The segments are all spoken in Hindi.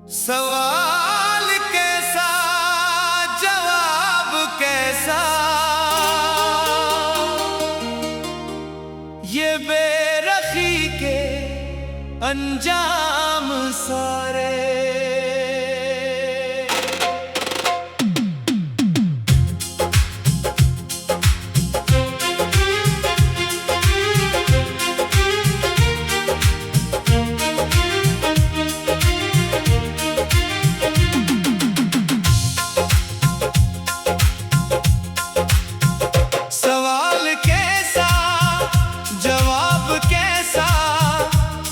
सवाल कैसा जवाब कैसा, ये बेरखी के अंजाम सारे।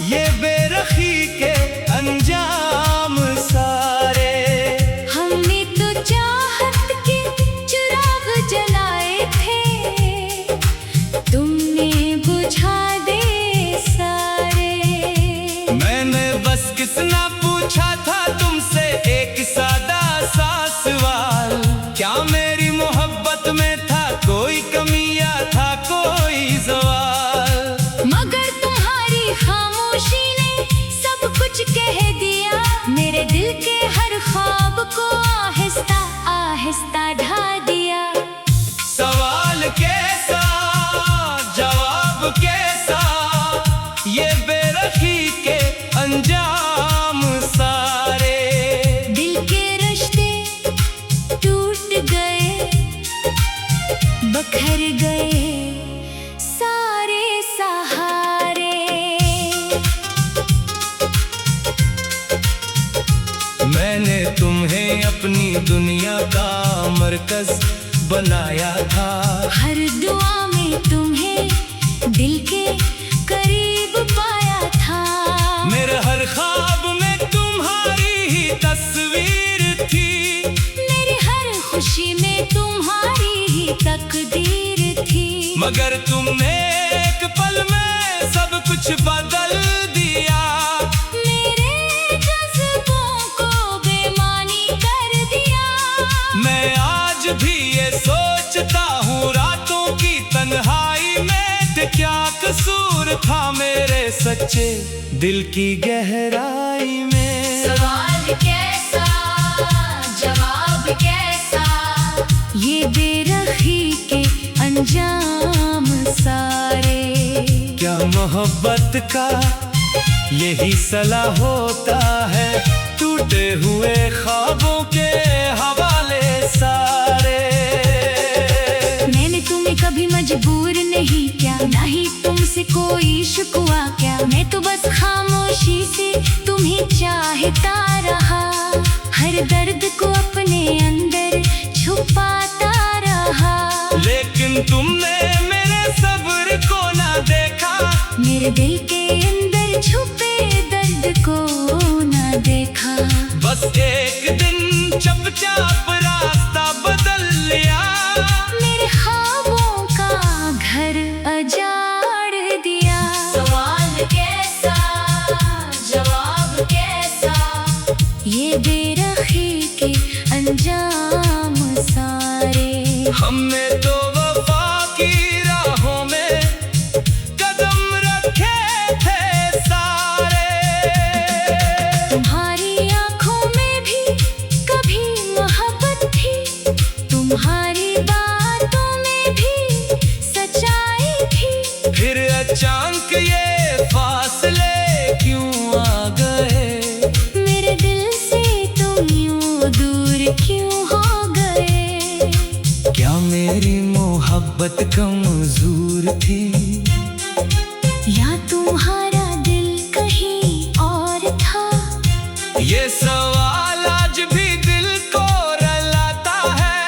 ये बेरखी के अंजाम सारे। हमने तो चाहत के चिराग जलाए थे, तुमने बुझा दे सारे। मैंने बस किसना पूछा था तुमसे एक सादा सा सवाल, क्या मेरी मोहब्बत में था कोई कमी या था कोई सवाल। मगर तुम्हारी खामोशी ने सब कुछ कह दिया, मेरे दिल के हर ख्वाब को आहिस्ता आहिस्ता ढा दिया। सवाल कैसा जवाब कैसा, ये बेरखी के अंजाम सारे। दिल के रिश्ते टूट गए, बखर गए सारे सहारे। मैंने तुम्हें अपनी दुनिया का मरकज बनाया था, हर दुआ में तुम्हें दिल के करीब पाया था। मेरे हर ख्वाब में तुम्हारी ही तस्वीर थी, मेरी हर खुशी में तुम्हारी ही तकदीर थी। मगर तुमने एक पल में सब कुछ बदल दिया, मेरे जज्बों को बेमानी कर दिया। मैं आज भी ये सोचता हूँ रातों की तन्हाई में, क्या कसूर था मेरे सच्चे दिल की गहराई में। सवाल कैसा जवाब कैसा, ये बेरखी के अंजाम सारे। क्या मोहब्बत का यही सला होता है, टूटे हुए ख्वाबों के हवाले सारे। मैंने तुम्हें कभी मजबूर नहीं किया, ना ही तुमसे कोई शिकवा क्या। मैं तो बस खामोशी से तुम्हें चाहता रहा, हर दर्द को अपने अंदर छुपाता रहा। लेकिन तुमने मेरे सब्र को ना देखा, मेरे दिल के अंदर छुपे दर्द को ना देखा। बस एक दिन चुपचाप रास्ता बदल लिया, मेरे ख्वाबों का घर अजाड़ दिया। सवाल कैसा जवाब कैसा, ये बेरखी के अंजाम सारे। हमने तो वफा की राहों में कदम रखे थे सारे। तुम्हारी आंखों में भी कभी मोहब्बत थी, तुम्हारी बातों में भी सच्चाई थी। फिर अचानक ये फासले क्यों आ गए, मेरे दिल से तुम यूं दूर क्यों हो गए। क्या मेरी मोहब्बत कमजोर थी, या तुम्हारा दिल कहीं और था। ये सवाल आज भी दिल को रुलाता है,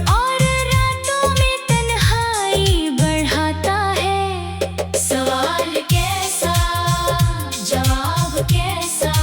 और रातों में तन्हाई बढ़ाता है। सवाल कैसा जवाब कैसा,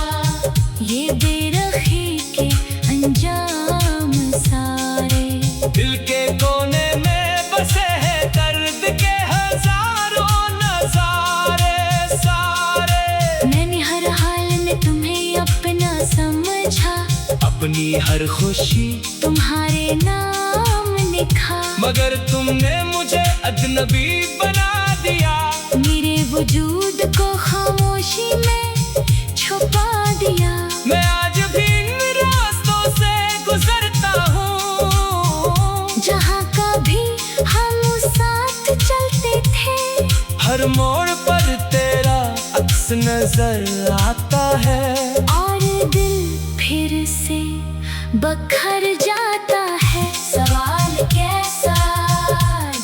ये बेरखी के अंजाम सारे। दिल के कोने में बसे हैं दर्द के हजारों नजारे सारे। मैंने हर हाल में तुम्हें अपना समझा, अपनी हर खुशी तुम्हारे नाम लिखा। मगर तुमने मुझे अजनबी बना दिया, मेरे वजूद को खामोशी में छुपा दिया। मैं नजर आता है और दिल फिर से बखर जाता है। सवाल कैसा,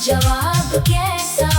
जवाब कैसा,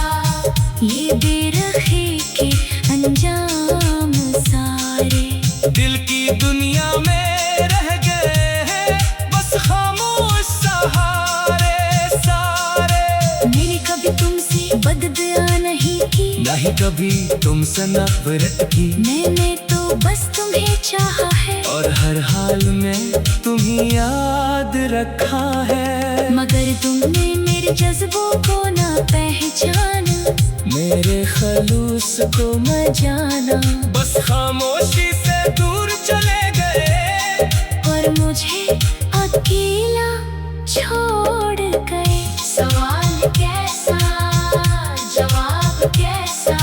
ये बेरखी के अंजाम सारे दिल की दुनिया में रह गए हैं बस खामोश सहारे सारे। मैंने कभी तुमसे बददुआ नहीं की, नहीं कभी तुमसे नफरत की, मैंने तो बस तुम्हें चाहा है और हर हाल में तुम्हें याद रखा है। मगर तुमने मेरे जज्बों को ना पहचाना, मेरे खलूस को मैं जाना, बस खामोशी से दूर चले गए और मुझे अकेला छोड़ गए। सवाल कैसा, जवाब कैसा,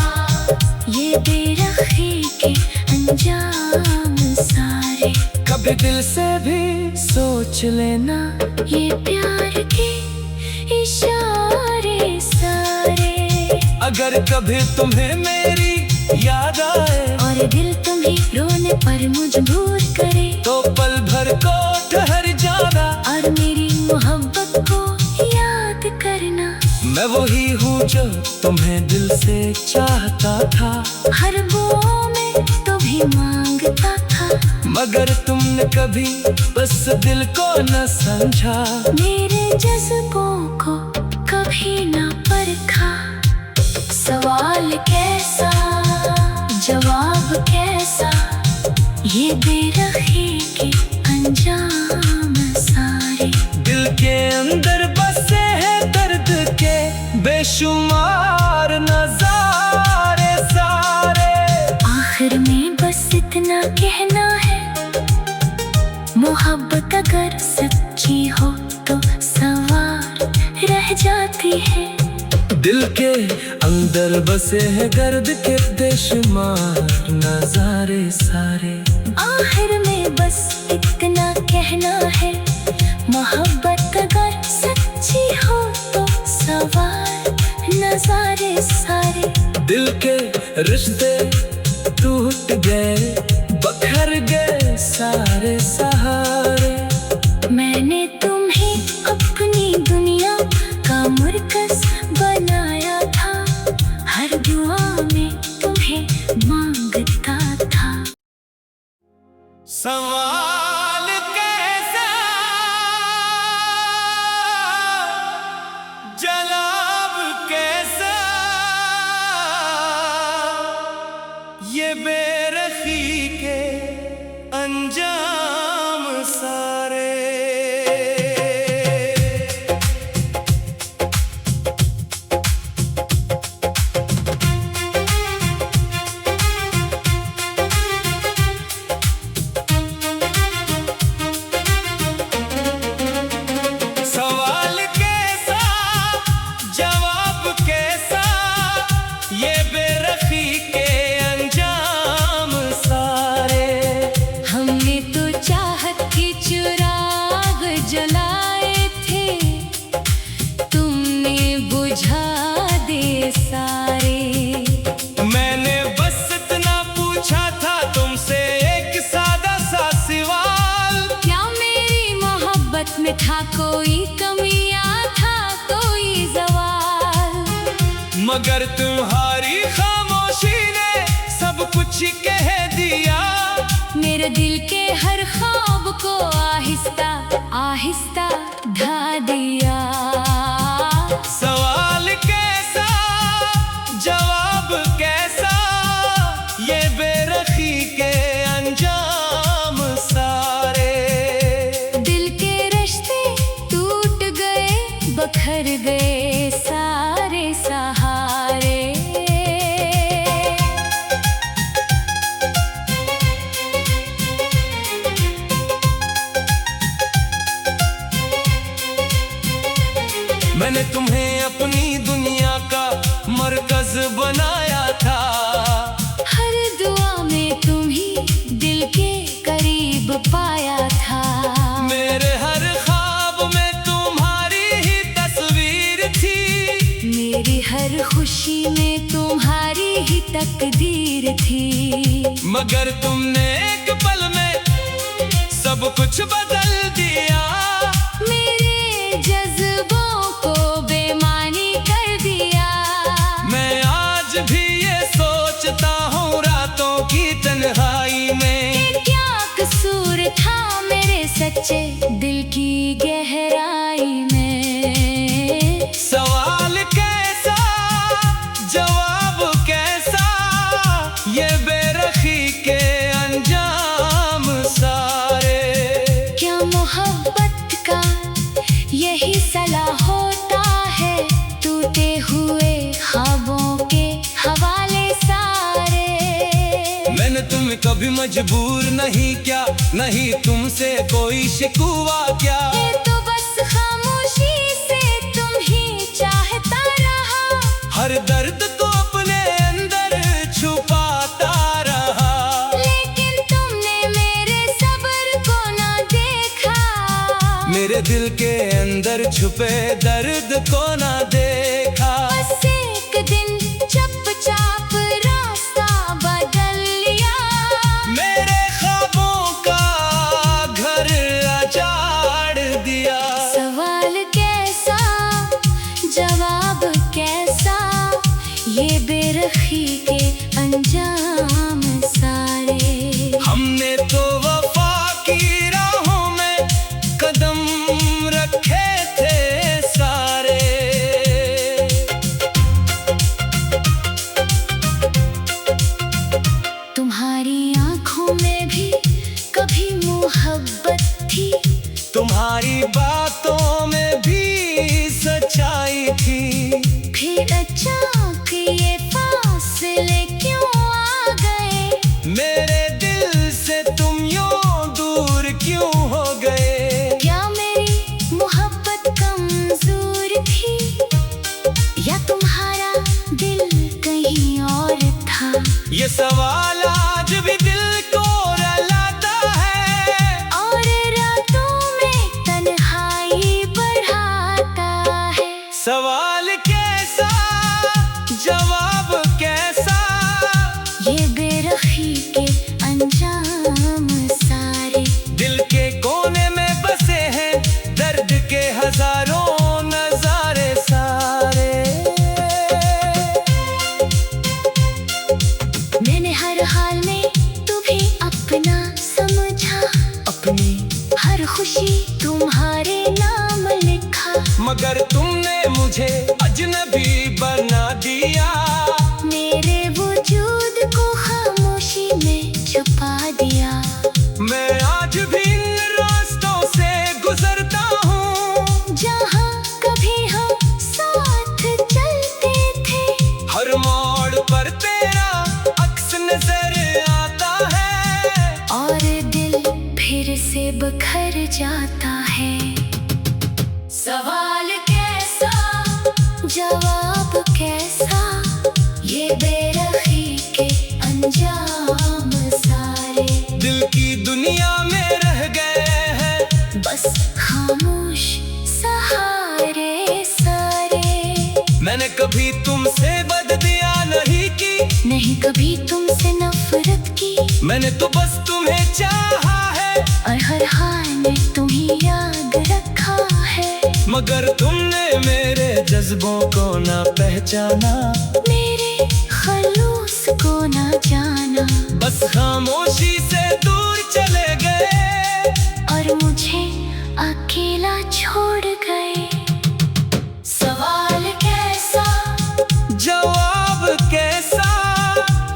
ये बेरखी के अंजाम सारे। कभी दिल से भी सोच लेना, ये प्यार के इशारे सारे। अगर कभी तुम्हें मेरी याद आए और दिल तुम्हें रोने पर मजबूर करे, तो पल भर को ठहर जाना और मेरी मोहब्बत को याद करना। मैं वही हूँ जो तुम्हें दिल से चाहता था, हर बुआ में तो भी मांगता था, मगर तुमने कभी बस दिल को न समझा, मेरे जज्बों को कभी न परखा। सवाल कैसा, जवाब कैसा, ये बेरखी के अंजाम सारे। दिल के अंदर बसे हैं दर्द के बेशुमार नजारे सारे। आखिर में बस इतना कहना है, मोहब्बत अगर सच्ची हो तो सवार रह जाती है। दिल के अंदर बसे हैं दर्द के बेशुमार नजारे सारे। आखिर में बस इतना कहना है, मोहब्बत अगर सच्ची हो तो सवार नजारे सारे। दिल के रिश्ते टूट गए, बखर गए सारे सहारे। मैंने तुम्हें अपनी दुनिया का मरकज बनाया था, हर दुआ में तुम्हें मांगता था। सवाल कैसा, जवाब कैसा, ये बेरखी के अंजाम सारे। सवाल कैसा, जवाब कैसा, ये बेरखी के अंजाम सारे। हमने तो चाहत के चिराग जलाए थे, तुमने बुझा दे सारे। मैंने बस इतना पूछा था तुमसे एक सादा सा सवाल, क्या मेरी मोहब्बत में था कोई कमी या था कोई जवाल। मगर तुम्हारी खामोशी ने सब कुछ कह दिया, मेरे दिल के हर ख्वाब को आहिस्ता आहिस्ता ढा दिया। सवाल कैसा, जवाब कैसा, ये बेरखी के अंजाम सारे। दिल के रिश्ते टूट गए, बखर गए सारे सहारे। मैंने तुम्हें अपनी दुनिया का मरकज बनाया था, हर दुआ में तुम्ही दिल के करीब पाया था। मेरे हर ख्वाब में तुम्हारी ही तस्वीर थी, मेरी हर खुशी में तुम्हारी ही तकदीर थी, मगर तुमने एक पल में सब कुछ बदल दिया। मेरे जज्बों को बेमानी कर दिया। मैं आज भी ये सोचता हूँ रातों की तन्हाई में, कि क्या कसूर था मेरे सच्चे दिल की गहराई में। सवाल कैसा जवाब कैसा, ये बेरखी के अंजाम सारे। क्या मोहब्बत का यही सला होता है, टूटे हुए ख्वाबों के हवाले सारे। मैंने तुम्हें कभी मजबूर नहीं किया, नहीं तुमसे कोई शिकवा क्या। ये तो बस खामोशी से तुम ही चाहता रहा, हर दर्द को अपने अंदर छुपाता रहा। लेकिन तुमने मेरे सब्र को ना देखा, मेरे दिल के अंदर छुपे दर्द को ना देखा। बस एक दिन चुपचाप रास्ता बदल लिया, मेरे ख्वाबों का घर उजाड़ दिया। सवाल कैसा जवाब कैसा, ये बेरखी के अंजाम सारे। हमने तो वफा की राहों में कदम रखे थे सारे। तुम्हारी आंखों में भी कभी मोहब्बत थी, तुम्हारी बातों में भी सच्चाई थी। फिर अचानक ये फासले क्यों आ गए, मेरे दिल से तुम यूं दूर क्यों हो गए। क्या मेरी मोहब्बत कमजोर थी, या तुम्हारा दिल कहीं और था। ये सवाल आज भी दिल को रुलाता है, और रातों में तन्हाई बढ़ाता है। सवाल कैसा जवाब कैसा, ये बेरखी के अंजाम सारे। दिल के कोने में बसे हैं दर्द के हजारों नजारे सारे। मैंने हर हाल में तुम्हें अपना समझा, अपनी हर खुशी तुम्हारे नाम लिखा। मगर तुमने मुझे अजनबी बना दिया, मेरे वजूद को खामोशी में छुपा दिया। मैं आज भी इन रास्तों से गुजरता हूँ, जहाँ कभी हम साथ चलते थे, हर मोड़ पर तेरा अक्स नजर आता है। और दिल फिर से बिखर जाता है। सवाल कैसा जवाब कैसा, ये बेरखी के अंजाम सारे। दिल की दुनिया में रह गए हैं बस खामोश सहारे सारे। मैंने कभी तुमसे बददिया नहीं की, नहीं कभी तुमसे नफरत की, मैंने तो बस तुम्हें चाहा है। और हर हाल में तुम्हें याद रखा है। मगर तुमने मेरे जज्बों को ना पहचाना, मेरे खलूस को ना जाना। बस खामोशी से दूर चले गए, और मुझे अकेला छोड़ गए। सवाल कैसा जवाब कैसा,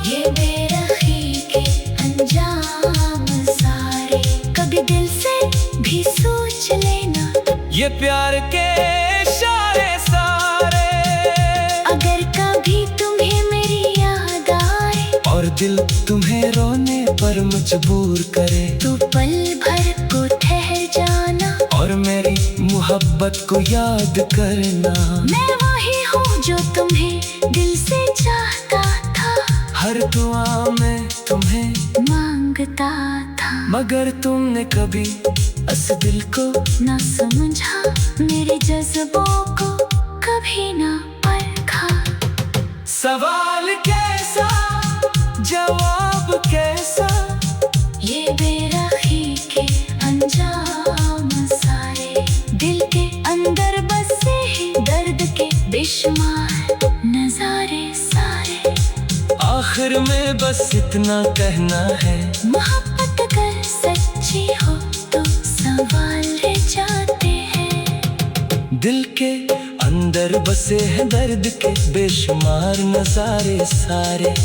ये बेरखी के अंजाम सारे। कभी दिल से भी सोच लेना, ये प्यार के इशारे सारे। अगर कभी तुम्हें मेरी याद आए, और दिल तुम्हें रोने पर मजबूर करे, तो पल भर को ठहर जाना। और मेरी मोहब्बत को याद करना। मैं वही हूँ जो तुम्हें दिल से चाहता था, हर दुआ में तुम्हें मांगता था। मगर तुमने कभी इस दिल को ना समझा, मेरे जज्बों को कभी ना परखा। सवाल कैसा जवाब कैसा, ये बेराखी के अंजाम सारे, दिल के अंदर बसे हैं दर्द के बेशुमार नजारे सारे। आखिर में बस इतना कहना है, मोहब्बत अगर सच्ची हो तो सवाल रह जाते हैं। दिल के अंदर बसे हैं दर्द के बेशुमार नजारे सारे।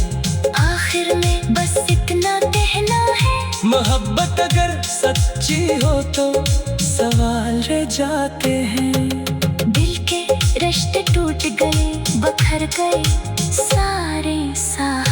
आखिर में बस इतना कहना है, मोहब्बत अगर सच्ची हो तो सवाल रह जाते हैं। दिल के रिश्ते टूट गए, बखर गए सारे सारे।